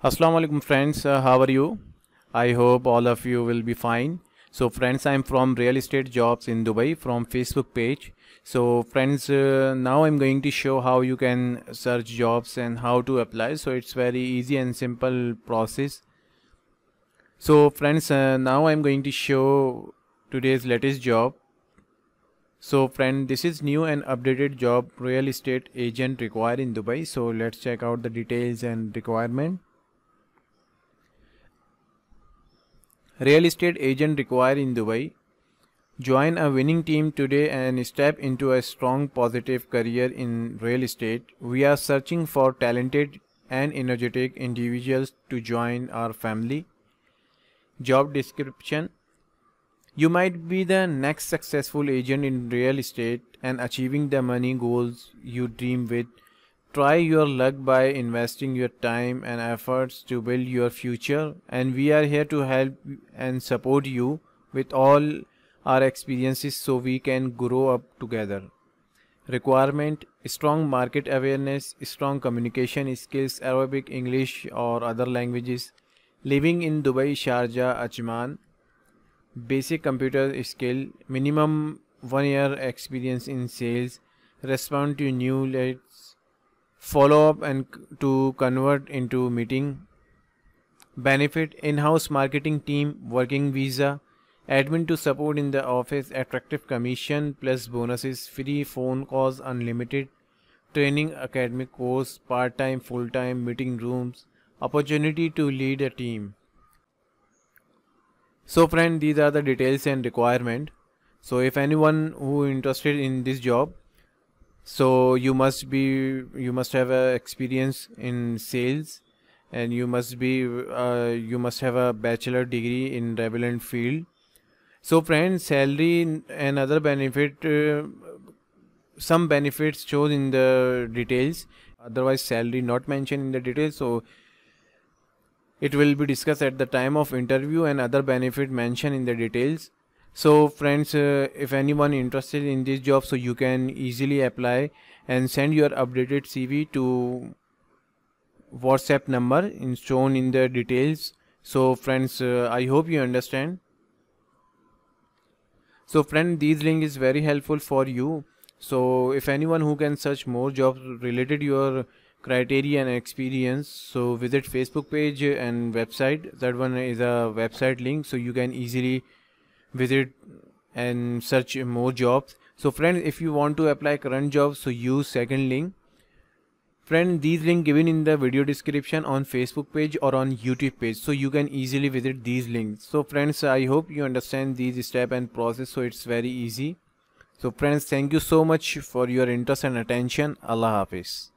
Assalamu alaikum friends, how are you? I hope all of you will be fine. So friends, I'm from Real Estate Jobs in Dubai from Facebook page. So friends, now I'm going to show how you can search jobs and how to apply. So it's very easy and simple process. So friends, now I'm going to show today's latest job. So friend, this is new and updated job real estate agent required in Dubai. So let's check out the details and requirement. Real estate agent required in Dubai. Join a winning team today and step into a strong positive career in real estate. We are searching for talented and energetic individuals to join our family. Job description. You might be the next successful agent in real estate and achieving the money goals you dream with. Try your luck by investing your time and efforts to build your future, and we are here to help and support you with all our experiences so we can grow up together. Requirement: strong market awareness, strong communication skills, Arabic, English, or other languages, living in Dubai, Sharjah, Ajman, basic computer skill, minimum 1 year experience in sales, respond to new leads, follow up and to convert into meeting. Benefit: in-house marketing team, working visa, admin to support in the office, attractive commission plus bonuses, free phone calls unlimited, training academic course, part-time, full-time, meeting rooms, opportunity to lead a team. So friend, these are the details and requirement. So if anyone who interested in this job, so you must have a experience in sales, and you must have a bachelor degree in relevant field. So friends, salary and other benefit, some benefits shown in the details, otherwise salary not mentioned in the details. So it will be discussed at the time of interview, and other benefit mentioned in the details. So friends, if anyone interested in this job, so you can easily apply and send your updated CV to WhatsApp number shown in the details. So friends, I hope you understand. So friend, this link is very helpful for you. So if anyone who can search more jobs related to your criteria and experience, so visit Facebook page and website. That one is a website link, so you can easily visit and search more jobs. So friends, if you want to apply current jobs, so use second link. Friend, these link given in the video description on Facebook page or on YouTube page, so you can easily visit these links. So friends, I hope you understand these step and process, so it's very easy. So friends, thank you so much for your interest and attention. Allah Hafiz.